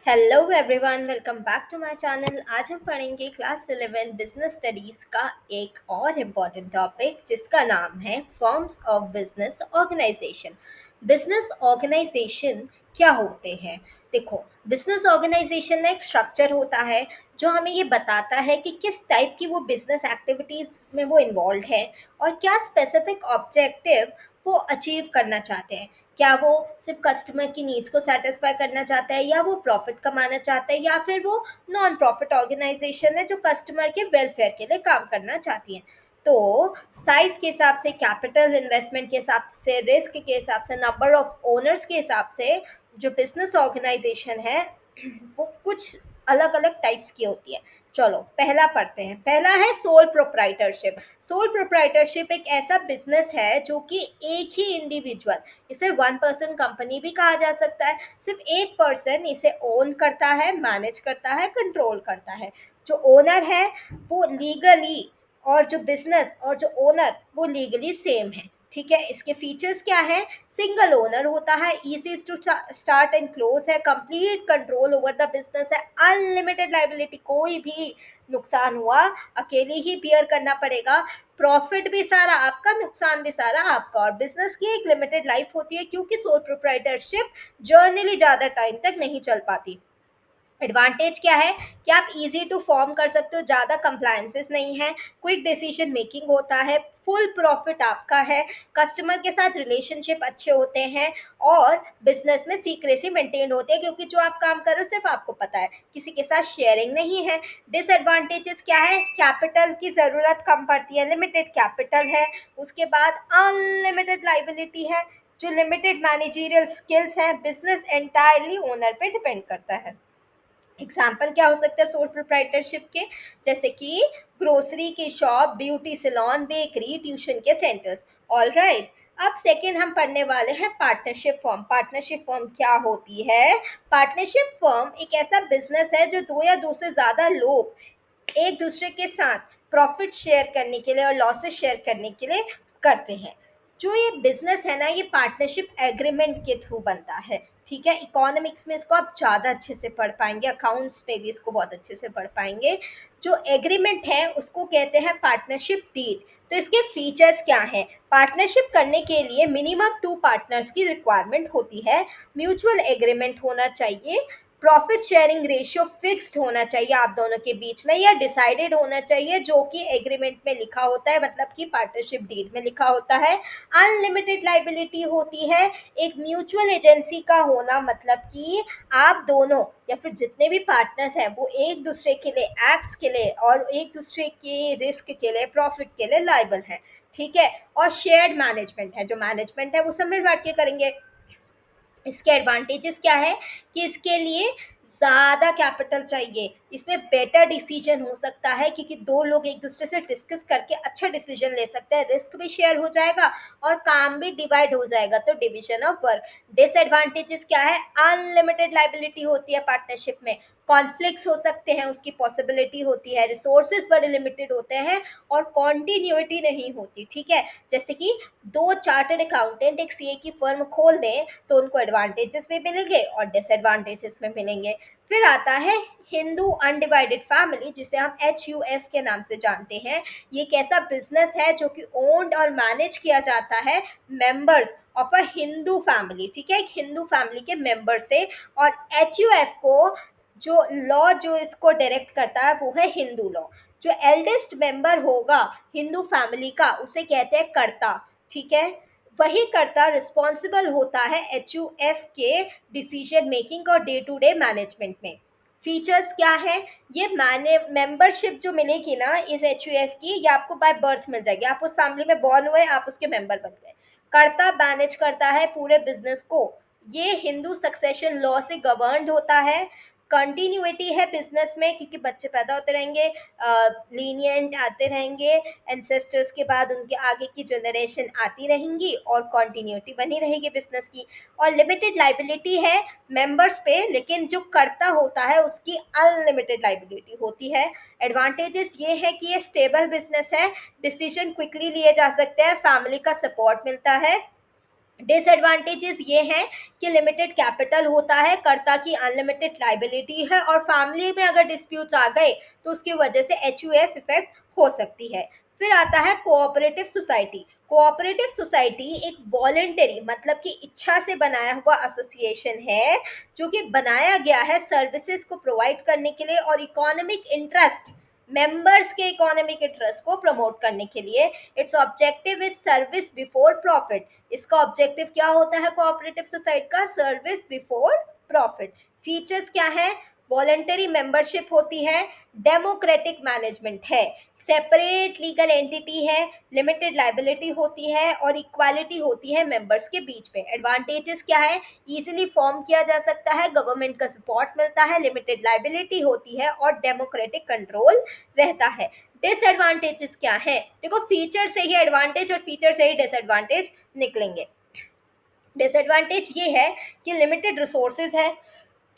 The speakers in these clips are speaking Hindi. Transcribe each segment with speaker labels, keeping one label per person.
Speaker 1: Hello everyone, welcome back to my channel. आज हम पढ़ेंगे क्लास 11 बिजनेस स्टडीज़ का एक और इम्पॉर्टेंट टॉपिक जिसका नाम है forms of business organisation. Business organisation क्या होते हैं? देखो, बिजनेस ऑर्गेनाइजेशन एक स्ट्रक्चर होता है जो हमें ये बताता है कि किस टाइप की वो बिजनेस एक्टिविटीज़ में वो इन्वॉल्व है और क्या स्पेसिफिक ऑब्जेक्टिव वो अचीव करना चाहते हैं। क्या वो सिर्फ कस्टमर की नीड्स को सेटिस्फाई करना चाहता है, या वो प्रॉफिट कमाना चाहता है, या फिर वो नॉन प्रॉफिट ऑर्गेनाइजेशन है जो कस्टमर के वेलफेयर के लिए काम करना चाहती है। तो साइज के हिसाब से, कैपिटल इन्वेस्टमेंट के हिसाब से, रिस्क के हिसाब से, नंबर ऑफ ओनर्स के हिसाब से जो बिजनेस ऑर्गेनाइजेशन है वो कुछ अलग अलग टाइप्स की होती है। चलो पहला पढ़ते हैं। पहला है सोल प्रोप्राइटरशिप। सोल प्रोप्राइटरशिप एक ऐसा बिजनेस है जो कि एक ही इंडिविजुअल, इसे वन पर्सन कंपनी भी कहा जा सकता है, सिर्फ एक पर्सन इसे ओन करता है, मैनेज करता है, कंट्रोल करता है। जो ओनर है वो लीगली, और जो बिजनेस और जो ओनर वो लीगली सेम है। ठीक है, इसके फीचर्स क्या है? सिंगल ओनर होता है, easy to start and close है, complete control over the business है, अनलिमिटेड लाइबिलिटी, कोई भी नुकसान हुआ अकेले ही बियर करना पड़ेगा, प्रॉफिट भी सारा आपका, नुकसान भी सारा आपका, और बिजनेस की एक लिमिटेड लाइफ होती है क्योंकि सोल प्रोप्राइटरशिप जर्नली ज़्यादा टाइम तक नहीं चल पाती। एडवांटेज क्या है कि आप इजी टू फॉर्म कर सकते हो, ज़्यादा कंप्लायंसेस नहीं है, क्विक डिसीजन मेकिंग होता है, फुल प्रॉफिट आपका है, कस्टमर के साथ रिलेशनशिप अच्छे होते हैं, और बिजनेस में सीक्रेसी मेंटेन होती है क्योंकि जो आप काम कर रहे हो सिर्फ आपको पता है, किसी के साथ शेयरिंग नहीं है। डिसएडवांटेजेस क्या है? कैपिटल की ज़रूरत कम पड़ती है, लिमिटेड कैपिटल है, उसके बाद अनलिमिटेड लाइबिलिटी है, जो लिमिटेड मैनेजरियल स्किल्स हैं, बिजनेस एंटायरली ओनर पे डिपेंड करता है। एग्जाम्पल क्या हो सकता है सोल प्रोप्राइटरशिप के? जैसे कि ग्रोसरी की shop, beauty salon, bakery, tuition के सेंटर्स। ऑल राइट, अब सेकेंड हम पढ़ने वाले हैं पार्टनरशिप फर्म। पार्टनरशिप फर्म क्या होती है? पार्टनरशिप फर्म एक ऐसा बिजनेस है जो दो या दो से ज़्यादा लोग एक दूसरे के साथ प्रॉफिट शेयर करने के लिए और लॉसेस शेयर करने के लिए करते हैं। जो ये बिजनेस है ना, ये पार्टनरशिप एग्रीमेंट के थ्रू बनता है। ठीक है, इकोनॉमिक्स में इसको आप ज़्यादा अच्छे से पढ़ पाएंगे, अकाउंट्स में भी इसको बहुत अच्छे से पढ़ पाएंगे। जो एग्रीमेंट है उसको कहते हैं पार्टनरशिप डीड। तो इसके फीचर्स क्या हैं? पार्टनरशिप करने के लिए मिनिमम 2 पार्टनर्स की रिक्वायरमेंट होती है, म्यूचुअल एग्रीमेंट होना चाहिए, प्रॉफिट शेयरिंग रेशियो फिक्स्ड होना चाहिए आप दोनों के बीच में, या डिसाइडेड होना चाहिए जो कि एग्रीमेंट में लिखा होता है, मतलब कि पार्टनरशिप डीड में लिखा होता है। अनलिमिटेड लाइबिलिटी होती है। एक म्यूचुअल एजेंसी का होना मतलब कि आप दोनों या फिर जितने भी पार्टनर्स हैं वो एक दूसरे के लिए, एक्ट्स के लिए और एक दूसरे के रिस्क के लिए, प्रॉफिट के लिए लायबल हैं। ठीक है, और शेयर्ड मैनेजमेंट है, जो मैनेजमेंट है वो सब मिल बांट के करेंगे। इसके एडवांटेजेस क्या है कि इसके लिए ज़्यादा कैपिटल चाहिए, इसमें बेटर डिसीजन हो सकता है क्योंकि दो लोग एक दूसरे से डिस्कस करके अच्छा डिसीजन ले सकते हैं, रिस्क भी शेयर हो जाएगा और काम भी डिवाइड हो जाएगा, तो डिवीजन ऑफ वर्क। डिसएडवांटेजेस क्या है? अनलिमिटेड लाइबिलिटी होती है पार्टनरशिप में, कॉन्फ्लिक्ट्स हो सकते हैं, उसकी पॉसिबिलिटी होती है, रिसोर्सेज बड़े लिमिटेड होते हैं, और कॉन्टीन्यूटी नहीं होती। ठीक है, जैसे कि दो चार्टर्ड अकाउंटेंट एक सीए की फर्म खोल दें तो उनको एडवांटेजेस भी मिलेंगे और डिसएडवांटेजेस में मिलेंगे। फिर आता है हिंदू अनडिवाइडेड फैमिली, जिसे हम HUF के नाम से जानते हैं। ये एक ऐसा बिजनेस है जो कि ओन्ड और मैनेज किया जाता है members of a Hindu family. ठीक है, एक हिंदू फैमिली के मेंबर से। और HUF को जो लॉ जो इसको डायरेक्ट करता है वो है हिंदू लॉ। जो एल्डेस्ट मेंबर होगा हिंदू फैमिली का उसे कहते हैं कर्ता। ठीक है, वही कर्ता रिस्पॉन्सिबल होता है HUF के डिसीजन मेकिंग और डे टू डे मैनेजमेंट में। फीचर्स क्या है? ये मैंने मेंबरशिप जो मिलेगी ना इस HUF की, ये आपको बाय बर्थ मिल जाएगी, आप उस फैमिली में बॉर्न हुए, आप उसके मेंबर बन गए। कर्ता मैनेज करता है पूरे बिजनेस को, ये हिंदू सक्सेशन लॉ से गवर्नड होता है। कंटिन्यूटी है बिजनेस में क्योंकि बच्चे पैदा होते रहेंगे, लीनियंट आते रहेंगे, एंसेस्टर्स के बाद उनके आगे की जनरेशन आती रहेंगी और कंटिन्यूटी बनी रहेगी बिजनेस की। और लिमिटेड लाइबिलिटी है मेंबर्स पे, लेकिन जो करता होता है उसकी अनलिमिटेड लाइबिलिटी होती है। एडवांटेजेस ये है कि ये स्टेबल बिजनेस है, डिसीजन क्विकली लिए जा सकते हैं, फैमिली का सपोर्ट मिलता है, डिसएडवांटेजेस ये हैं कि लिमिटेड कैपिटल होता है, कर्ता की अनलिमिटेड लाइबिलिटी है और फैमिली में अगर डिस्प्यूट्स आ गए तो उसकी वजह से एचयूएफ इफेक्ट हो सकती है। फिर आता है कोऑपरेटिव सोसाइटी। कोऑपरेटिव सोसाइटी एक वॉलेंटरी मतलब कि इच्छा से बनाया हुआ एसोसिएशन है, जो कि बनाया गया है सर्विसेज को प्रोवाइड करने के लिए और इकोनॉमिक इंटरेस्ट, मेंबर्स के इकोनॉमिक इंटरेस्ट को प्रमोट करने के लिए। It's objective is service before profit. इसका ऑब्जेक्टिव क्या होता है कोऑपरेटिव सोसाइटी का? Service before profit. फीचर्स क्या है? वॉलंटरी मेंबरशिप होती है, डेमोक्रेटिक मैनेजमेंट है, सेपरेट लीगल एंटिटी है, लिमिटेड लाइबिलिटी होती है और इक्वालिटी होती है मेंबर्स के बीच में। एडवांटेजेस क्या है? इजीली फॉर्म किया जा सकता है, गवर्नमेंट का सपोर्ट मिलता है, लिमिटेड लाइबिलिटी होती है और डेमोक्रेटिक कंट्रोल रहता है। डिसएडवांटेजेस क्या है? देखो, फीचर से ही एडवांटेज और फीचर से ही डिसएडवांटेज निकलेंगे। डिसएडवांटेज ये है कि लिमिटेड रिसोर्सेज है,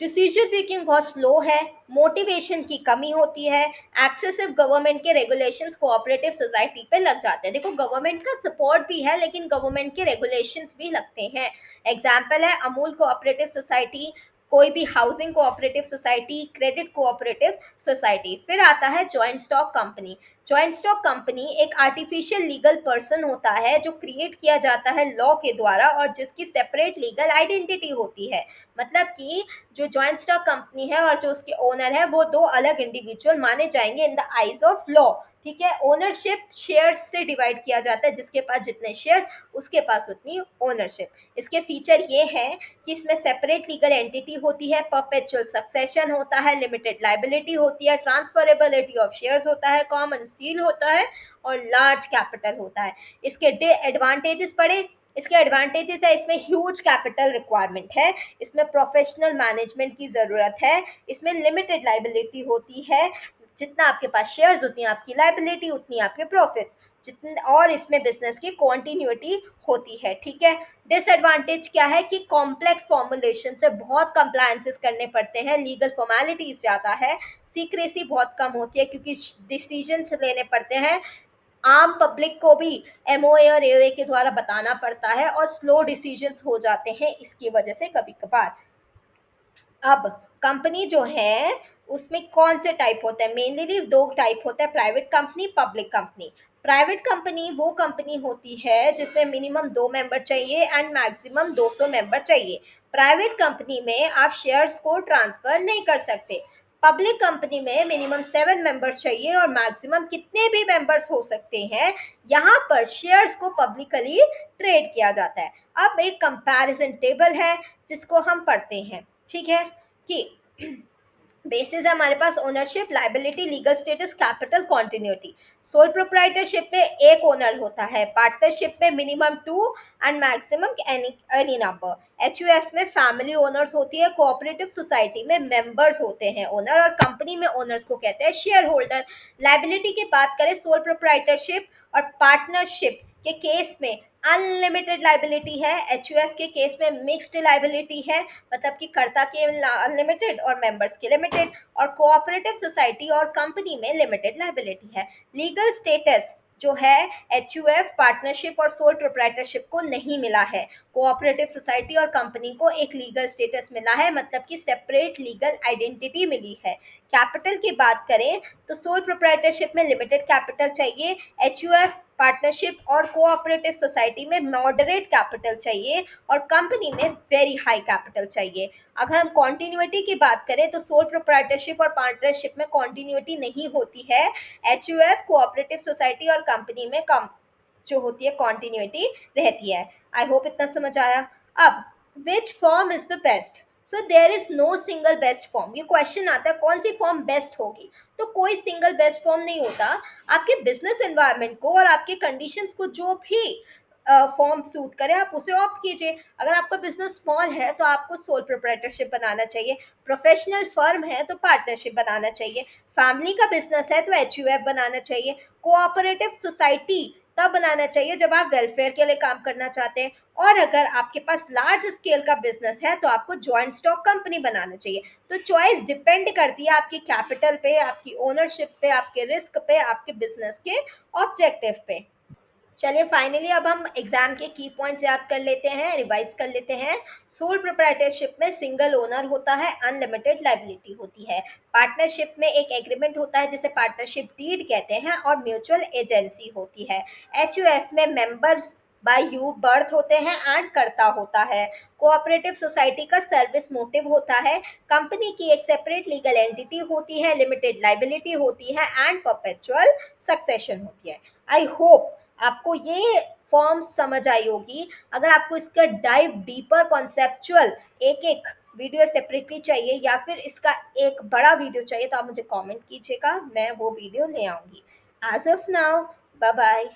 Speaker 1: डिसीजन मेकिंग बहुत स्लो है, मोटिवेशन की कमी होती है, एक्सेसिव गवर्नमेंट के रेगुलेशंस कोऑपरेटिव सोसाइटी पे लग जाते हैं। देखो, गवर्नमेंट का सपोर्ट भी है लेकिन गवर्नमेंट के रेगुलेशंस भी लगते हैं। एग्जाम्पल है अमूल कोऑपरेटिव सोसाइटी, कोई भी housing cooperative society, credit cooperative society. फिर आता है joint stock company. Joint stock company एक आर्टिफिशियल लीगल पर्सन होता है जो क्रिएट किया जाता है लॉ के द्वारा और जिसकी सेपरेट लीगल आइडेंटिटी होती है। मतलब कि जो जॉइंट स्टॉक कंपनी है और जो उसके ओनर है वो दो अलग इंडिविजुअल माने जाएंगे in the eyes of law. ठीक है, ओनरशिप शेयर्स से डिवाइड किया जाता है, जिसके पास जितने शेयर्स उसके पास उतनी ओनरशिप। इसके फीचर ये हैं कि इसमें सेपरेट लीगल एंटिटी होती है, परपेचुअल सक्सेशन होता है, लिमिटेड लाइबिलिटी होती है, ट्रांसफरेबिलिटी ऑफ शेयर्स होता है, कॉमन सील होता है और लार्ज कैपिटल होता है। इसके एडवांटेजेस पढ़े। इसके एडवांटेजेस है, इसमें ह्यूज कैपिटल रिक्वायरमेंट है, इसमें प्रोफेशनल मैनेजमेंट की ज़रूरत है, इसमें लिमिटेड लाइबिलिटी होती है, जितना आपके पास शेयर्स उतनी आपकी लाइबिलिटी उतनी आपके प्रॉफिट्स, जितने और इसमें बिजनेस की कॉन्टीन्यूटी होती है। ठीक है। डिसएडवांटेज क्या है कि कॉम्प्लेक्स फॉर्मुलेशन से बहुत कंप्लायंसेस करने पड़ते हैं, लीगल फॉर्मेलिटीज ज़्यादा है, सीक्रेसी बहुत कम होती है क्योंकि डिसीजंस लेने पड़ते हैं, आम पब्लिक को भी एमओए और एओए के द्वारा बताना पड़ता है और स्लो डिसीजंस हो जाते हैं इसकी वजह से कभी कभार। अब कंपनी जो है उसमें कौन से टाइप होते हैं? मेनली दो टाइप होता है, private company, public company. Private company वो कंपनी होती है जिसमें मिनिमम 2 मेंबर चाहिए एंड मैक्सिमम 200 मेंबर चाहिए। प्राइवेट कंपनी में आप शेयर्स को ट्रांसफर नहीं कर सकते। पब्लिक कंपनी में मिनिमम 7 मेंबर्स चाहिए और मैक्सिमम कितने भी मेंबर्स हो सकते हैं। यहाँ पर शेयर्स को पब्लिकली ट्रेड किया जाता है। अब एक कंपैरिजन टेबल है जिसको हम पढ़ते हैं। ठीक है, कि बेसिस है हमारे पास ownership, liability, legal status, capital, continuity. Sole proprietorship में एक ओनर होता है, पार्टनरशिप में minimum 2 and maximum any number. HUF में फैमिली ओनर्स होती है, कोऑपरेटिव सोसाइटी में मेंबर्स होते हैं ओनर और कंपनी में ओनर्स को कहते हैं शेयर होल्डर। लाइबिलिटी की बात करें, सोल प्रोप्राइटरशिप और पार्टनरशिप के केस में अनलिमिटेड लाइबिलिटी है, एचयूएफ के केस में मिक्स्ड लाइबिलिटी है, मतलब कि कर्ता के अनलिमिटेड और मेंबर्स के लिमिटेड, और कोऑपरेटिव सोसाइटी और कंपनी में लिमिटेड लाइबिलिटी है। लीगल स्टेटस जो है एचयूएफ, पार्टनरशिप और सोल प्रोप्राइटरशिप को नहीं मिला है। कोऑपरेटिव सोसाइटी और कंपनी को एक लीगल स्टेटस मिला है, मतलब कि सेपरेट लीगल आइडेंटिटी मिली है। कैपिटल की बात करें तो सोल प्रोप्राइटरशिप में लिमिटेड कैपिटल चाहिए, एचयूएफ, पार्टनरशिप और कोऑपरेटिव सोसाइटी में मॉडरेट कैपिटल चाहिए और कंपनी में वेरी हाई कैपिटल चाहिए। अगर हम कॉन्टिन्यूटी की बात करें तो सोल प्रोप्राइटरशिप और पार्टनरशिप में कॉन्टिन्यूटी नहीं होती है, एचयूएफ, कोऑपरेटिव सोसाइटी और कंपनी में कम जो होती है कॉन्टिन्यूटी रहती है। आई होप इतना समझ आया। अब which form is the best? So there is no single best form. ये क्वेश्चन आता है कौन सी फॉर्म बेस्ट होगी, तो कोई सिंगल बेस्ट फॉर्म नहीं होता। आपके बिजनेस एनवायरनमेंट को और आपके कंडीशंस को जो भी फॉर्म सूट करे आप उसे ऑप्ट कीजिए। अगर आपका बिजनेस स्मॉल है तो आपको सोल प्रोप्राइटरशिप बनाना चाहिए, प्रोफेशनल फर्म है तो पार्टनरशिप बनाना चाहिए, फैमिली का बिजनेस है तो एचयूएफ बनाना चाहिए, कोऑपरेटिव सोसाइटी तब बनाना चाहिए जब आप वेलफेयर के लिए काम करना चाहते हैं, और अगर आपके पास लार्ज स्केल का बिजनेस है तो आपको जॉइंट स्टॉक कंपनी बनाना चाहिए। तो चॉइस डिपेंड करती है आपकी कैपिटल पे, आपकी ओनरशिप पे, आपके रिस्क पे, आपके बिजनेस के ऑब्जेक्टिव पे। चलिए फाइनली अब हम एग्जाम के की पॉइंट्स याद कर लेते हैं, रिवाइज कर लेते हैं। सोल प्रोप्राइटरशिप में सिंगल ओनर होता है, अनलिमिटेड लाइबिलिटी होती है। पार्टनरशिप में एक एग्रीमेंट होता है जिसे पार्टनरशिप डीड कहते हैं और म्यूचुअल एजेंसी होती है। एचयूएफ में मेंबर्स बाय यू बर्थ होते हैं एंड कर्ता होता है। कोऑपरेटिव सोसाइटी का सर्विस मोटिव होता है। कंपनी की एक सेपरेट लीगल एंटिटी होती है, लिमिटेड लाइबिलिटी होती है एंड परपेचुअल सक्सेशन होती है। आई होप आपको ये फॉर्म समझ आई होगी। अगर आपको इसका डाइव डीपर कॉन्सेप्चुअल एक एक वीडियो सेपरेटली चाहिए या फिर इसका एक बड़ा वीडियो चाहिए तो आप मुझे कमेंट कीजिएगा, मैं वो वीडियो ले आऊँगी। As of now, bye bye.